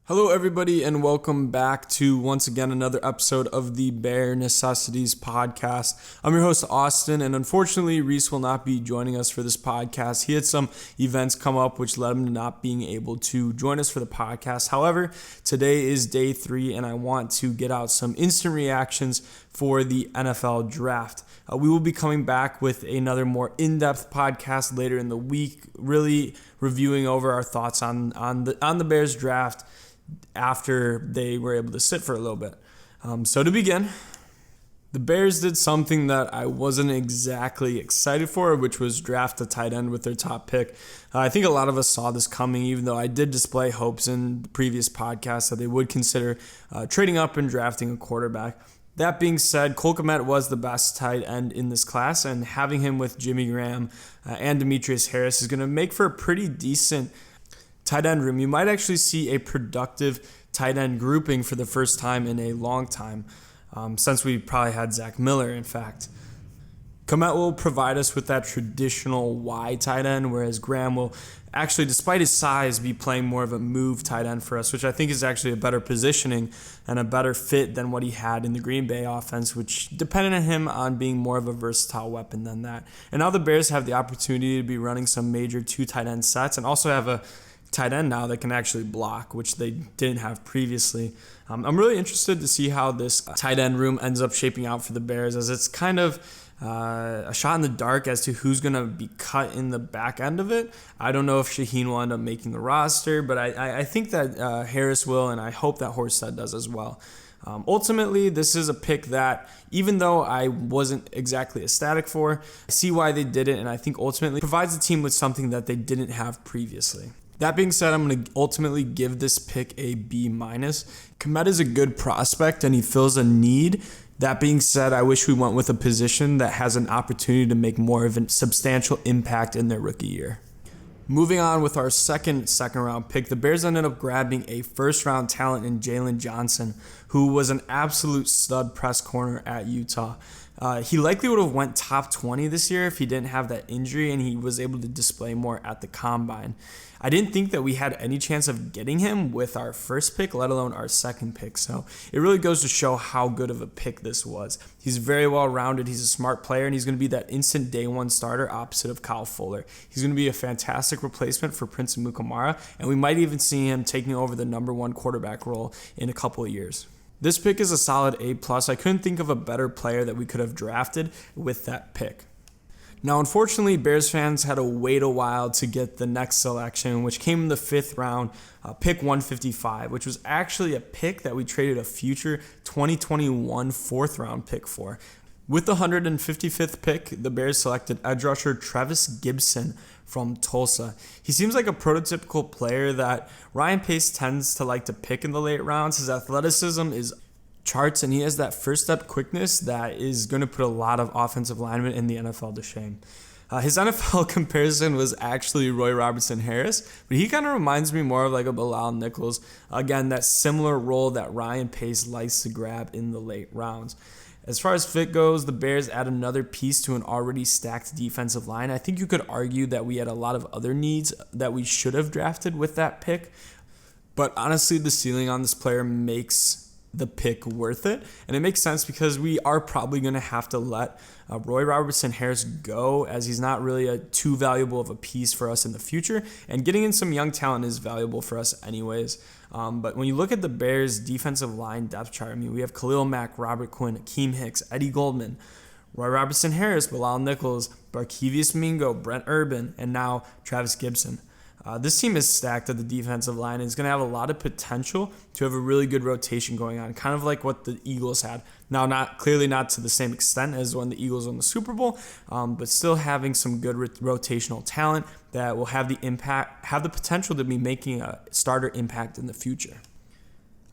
Hello, everybody, and welcome back to once again another episode of the Bare Necessities podcast. I'm your host, Austin, and unfortunately, Reese will not be joining us for this podcast. He had some events come up which led him to not being able to join us for the podcast. However, today is day 3, and I want to get out some instant reactions for the NFL draft. We will be coming back with another more in-depth podcast later in the week, really reviewing over our thoughts on the Bears draft after they were able to sit for a little bit. So to begin, the Bears did something that I wasn't exactly excited for, which was draft a tight end with their top pick. I think a lot of us saw this coming, even though I did display hopes in the previous podcast that they would consider trading up and drafting a quarterback. That being said, Cole Kmet was the best tight end in this class, and having him with Jimmy Graham and Demetrius Harris is going to make for a pretty decent tight end room. You might actually see a productive tight end grouping for the first time in a long time, since we probably had Zach Miller, in fact. Kmet will provide us with that traditional Y tight end, whereas Graham will actually, despite his size, be playing more of a move tight end for us, which I think is actually a better positioning and a better fit than what he had in the Green Bay offense, which depended on him on being more of a versatile weapon than that. And now the Bears have the opportunity to be running some major 2 tight end sets and also have a tight end now that can actually block, which they didn't have previously. I'm really interested to see how this tight end room ends up shaping out for the Bears, as it's kind of a shot in the dark as to who's going to be cut in the back end of it. I don't know if Shaheen will end up making the roster, but I think that Harris will, and I hope that Horsted does as well. Ultimately, this is a pick that, even though I wasn't exactly ecstatic for, I see why they did it, and I think ultimately provides the team with something that they didn't have previously. That being said, I'm going to ultimately give this pick a B-. Kmet is a good prospect and he fills a need. That being said, I wish we went with a position that has an opportunity to make more of a substantial impact in their rookie year. Moving on with our second round pick, the Bears ended up grabbing a first round talent in Jaylen Johnson, who was an absolute stud press corner at Utah. He likely would have went top 20 this year if he didn't have that injury and he was able to display more at the combine. I didn't think that we had any chance of getting him with our first pick, let alone our second pick. So it really goes to show how good of a pick this was. He's very well-rounded. He's a smart player, and he's going to be that instant day one starter opposite of Kyle Fuller. He's going to be a fantastic replacement for Prince Amukamara, and we might even see him taking over the number 1 quarterback role in a couple of years. This pick is a solid A+. I couldn't think of a better player that we could have drafted with that pick. Now, unfortunately, Bears fans had to wait a while to get the next selection, which came in the 5th round, pick 155, which was actually a pick that we traded a future 2021 4th round pick for. With the 155th pick, the Bears selected edge rusher Travis Gibson from Tulsa. He seems like a prototypical player that Ryan Pace tends to like to pick in the late rounds. His athleticism is charts, and he has that first step quickness that is going to put a lot of offensive linemen in the NFL to shame. His NFL comparison was actually Roy Robertson Harris, but he kind of reminds me more of like a Bilal Nichols. Again, that similar role that Ryan Pace likes to grab in the late rounds. As far as fit goes, the Bears add another piece to an already stacked defensive line. I think you could argue that we had a lot of other needs that we should have drafted with that pick, but honestly, the ceiling on this player makes the pick worth it, and it makes sense because we are probably going to have to let Roy Robertson Harris go, as he's not really too valuable of a piece for us in the future, and getting in some young talent is valuable for us anyways. But when you look at the Bears defensive line depth chart, I mean, we have Khalil Mack, Robert Quinn, Akeem Hicks, Eddie Goldman, Roy Robertson Harris, Bilal Nichols, Barkevious Mingo, Brent Urban, and now Travis Gibson. This team is stacked at the defensive line and is going to have a lot of potential to have a really good rotation going on, kind of like what the Eagles had. Now, not to the same extent as when the Eagles won the Super Bowl, but still having some good rotational talent that will have the potential to be making a starter impact in the future.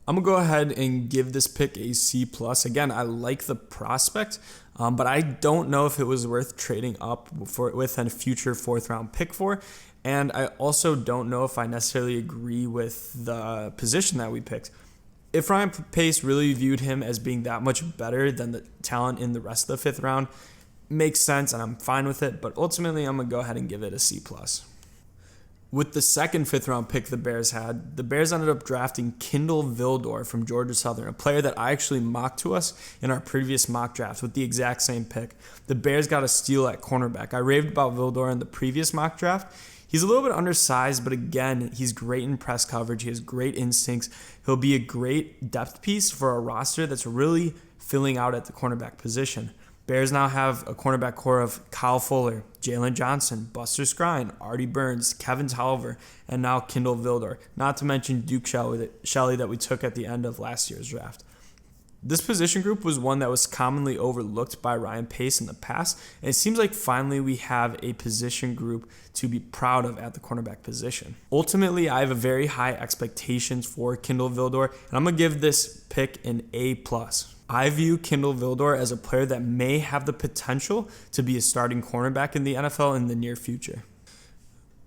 I'm going to go ahead and give this pick a C+. Again, I like the prospect, but I don't know if it was worth trading up with a future 4th round pick for. And I also don't know if I necessarily agree with the position that we picked. If Ryan Pace really viewed him as being that much better than the talent in the rest of the 5th round, makes sense and I'm fine with it. But ultimately, I'm going to go ahead and give it a C+. With the second fifth-round pick the Bears ended up drafting Kindle Vildor from Georgia Southern, a player that I actually mocked to us in our previous mock draft with the exact same pick. The Bears got a steal at cornerback. I raved about Vildor in the previous mock draft. He's a little bit undersized, but again, he's great in press coverage. He has great instincts. He'll be a great depth piece for a roster that's really filling out at the cornerback position. Bears now have a cornerback core of Kyle Fuller, Jaylen Johnson, Buster Skrine, Artie Burns, Kevin Tolliver, and now Kindle Vildor, not to mention Duke Shelley that we took at the end of last year's draft. This position group was one that was commonly overlooked by Ryan Pace in the past, and it seems like finally we have a position group to be proud of at the cornerback position. Ultimately, I have a very high expectations for Kindle Vildor, and I'm going to give this pick an A+. I view Kindle Vildor as a player that may have the potential to be a starting cornerback in the NFL in the near future.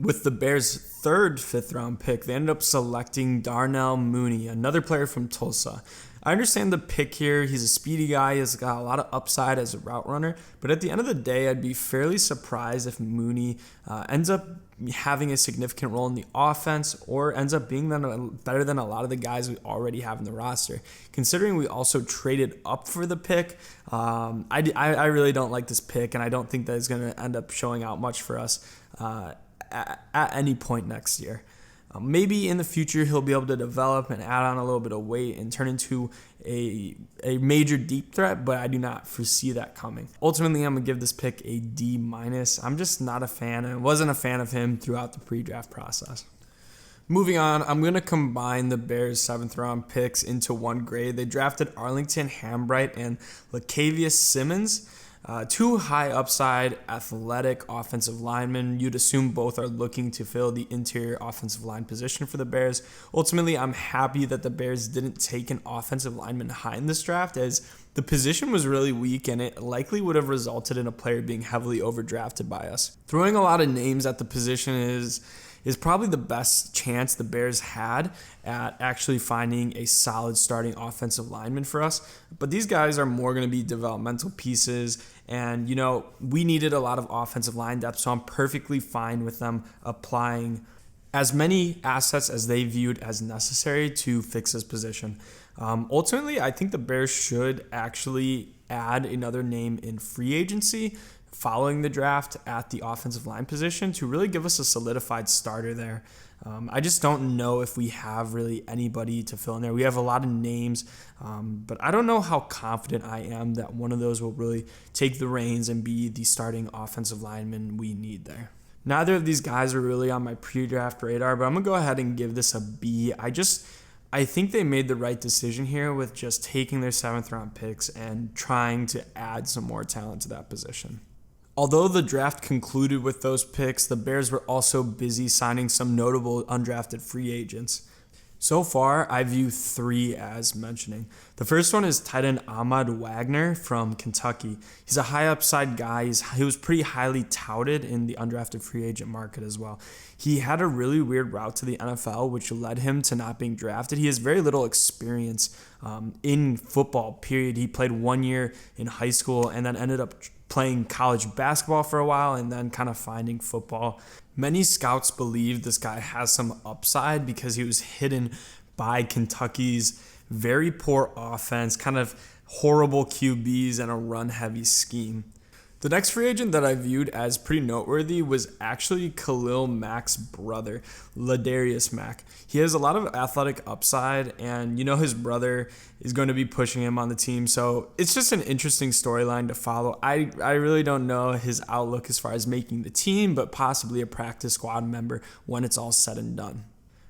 With the Bears' third fifth-round pick, they ended up selecting Darnell Mooney, another player from Tulsa. I understand the pick here. He's a speedy guy. He's got a lot of upside as a route runner. But at the end of the day, I'd be fairly surprised if Mooney ends up having a significant role in the offense or ends up being better than a lot of the guys we already have in the roster. Considering we also traded up for the pick, I really don't like this pick, and I don't think that it's going to end up showing out much for us at any point next year. Maybe in the future he'll be able to develop and add on a little bit of weight and turn into a major deep threat, but I do not foresee that coming. Ultimately, I'm going to give this pick a D-. I'm just not a fan, and wasn't a fan of him throughout the pre-draft process. Moving on, I'm going to combine the Bears' 7th-round picks into one grade. They drafted Arlington Hambright and Latavius Simmons. Two high upside athletic offensive linemen. You'd assume both are looking to fill the interior offensive line position for the Bears. Ultimately, I'm happy that the Bears didn't take an offensive lineman high in this draft, as the position was really weak and it likely would have resulted in a player being heavily overdrafted by us. Throwing a lot of names at the position is probably the best chance the Bears had at actually finding a solid starting offensive lineman for us. But these guys are more going to be developmental pieces, and we needed a lot of offensive line depth, so I'm perfectly fine with them applying as many assets as they viewed as necessary to fix this position. Ultimately, I think the Bears should actually add another name in free agency following the draft at the offensive line position to really give us a solidified starter there. I just don't know if we have really anybody to fill in there. We have a lot of names, but I don't know how confident I am that one of those will really take the reins and be the starting offensive lineman we need there. Neither of these guys are really on my pre-draft radar, but I'm going to go ahead and give this a B. I think they made the right decision here with just taking their 7th-round picks and trying to add some more talent to that position. Although the draft concluded with those picks, the Bears were also busy signing some notable undrafted free agents. So far, I view 3 as mentioning. The first one is tight end Ahmad Wagner from Kentucky. He's a high upside guy. He was pretty highly touted in the undrafted free agent market as well. He had a really weird route to the NFL, which led him to not being drafted. He has very little experience in football, period. He played 1 year in high school and then ended up playing college basketball for a while and then kind of finding football. Many scouts believe this guy has some upside because he was hidden by Kentucky's very poor offense, kind of horrible QBs, and a run-heavy scheme. The next free agent that I viewed as pretty noteworthy was actually Khalil Mack's brother, Ladarius Mack. He has a lot of athletic upside, and his brother is going to be pushing him on the team, so it's just an interesting storyline to follow. I really don't know his outlook as far as making the team, but possibly a practice squad member when it's all said and done.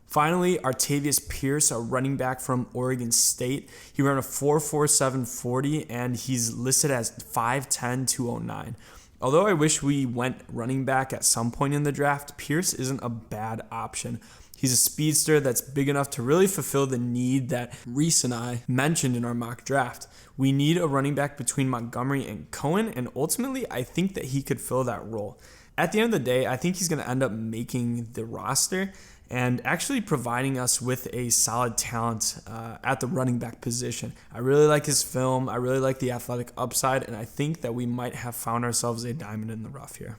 Finally, Artavius Pierce, a running back from Oregon State. He ran a 4.47 40, and he's listed as 5'10", 209. Although I wish we went running back at some point in the draft, Pierce isn't a bad option. He's a speedster that's big enough to really fulfill the need that Reese and I mentioned in our mock draft. We need a running back between Montgomery and Cohen, and ultimately I think that he could fill that role. At the end of the day, I think he's going to end up making the roster and actually providing us with a solid talent at the running back position. I really like his film. I really like the athletic upside, and I think that we might have found ourselves a diamond in the rough here.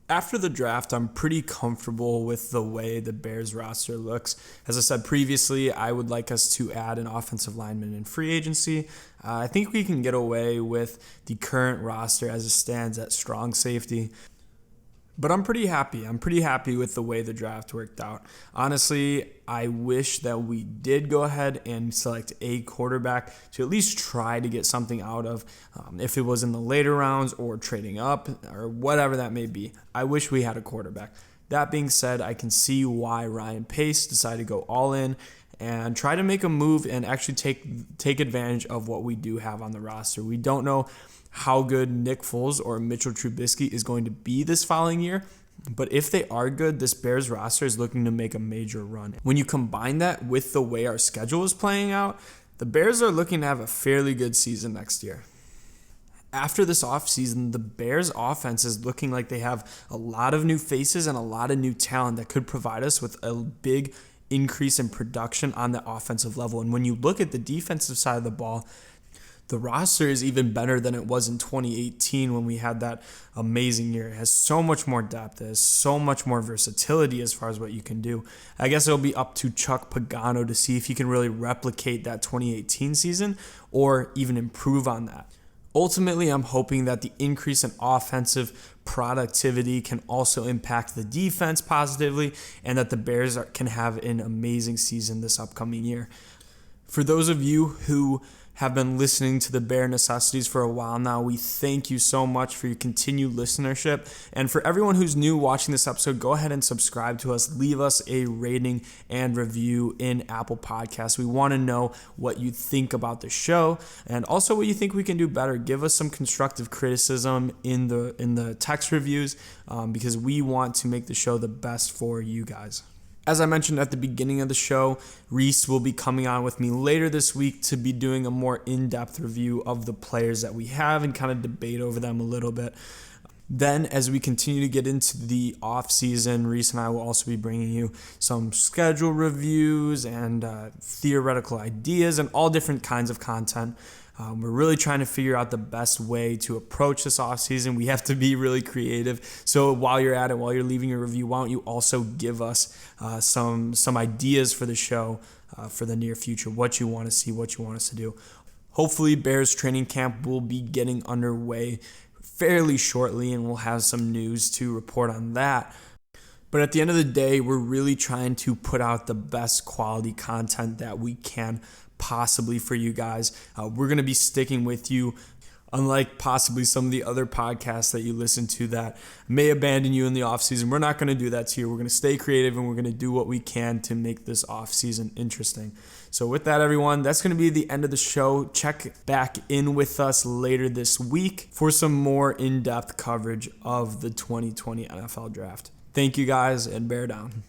After the draft, I'm pretty comfortable with the way the Bears roster looks. As I said previously, I would like us to add an offensive lineman in free agency. I think we can get away with the current roster as it stands at strong safety. But I'm pretty happy. I'm pretty happy with the way the draft worked out. Honestly, I wish that we did go ahead and select a quarterback to at least try to get something out of, if it was in the later rounds or trading up or whatever that may be. I wish we had a quarterback. That being said, I can see why Ryan Pace decided to go all in and try to make a move and actually take advantage of what we do have on the roster. We don't know how good Nick Foles or Mitchell Trubisky is going to be this following year. But if they are good, this Bears roster is looking to make a major run. When you combine that with the way our schedule is playing out, the Bears are looking to have a fairly good season next year. After this offseason, the Bears offense is looking like they have a lot of new faces and a lot of new talent that could provide us with a big increase in production on the offensive level. And when you look at the defensive side of the ball, the roster is even better than it was in 2018 when we had that amazing year. It has so much more depth. It has so much more versatility as far as what you can do. I guess it'll be up to Chuck Pagano to see if he can really replicate that 2018 season or even improve on that. Ultimately, I'm hoping that the increase in offensive productivity can also impact the defense positively and that the Bears can have an amazing season this upcoming year. For those of you who have been listening to the Bare Necessities for a while now, we thank you so much for your continued listenership. And for everyone who's new watching this episode, go ahead and subscribe to us. Leave us a rating and review in Apple Podcasts. We want to know what you think about the show and also what you think we can do better. Give us some constructive criticism in the text reviews because we want to make the show the best for you guys. As I mentioned at the beginning of the show, Reese will be coming on with me later this week to be doing a more in-depth review of the players that we have and kind of debate over them a little bit. Then, as we continue to get into the off-season, Reese and I will also be bringing you some schedule reviews and theoretical ideas and all different kinds of content. We're really trying to figure out the best way to approach this offseason. We have to be really creative. So while you're at it, while you're leaving your review, why don't you also give us some ideas for the show for the near future, what you want to see, what you want us to do. Hopefully, Bears training camp will be getting underway fairly shortly, and we'll have some news to report on that. But at the end of the day, we're really trying to put out the best quality content that we can possibly for you guys. We're going to be sticking with you, unlike possibly some of the other podcasts that you listen to that may abandon you in the offseason. We're not going to do that to you. We're going to stay creative and we're going to do what we can to make this offseason interesting. So with that, everyone, that's going to be the end of the show. Check back in with us later this week for some more in-depth coverage of the 2020 NFL Draft. Thank you guys, and bear down.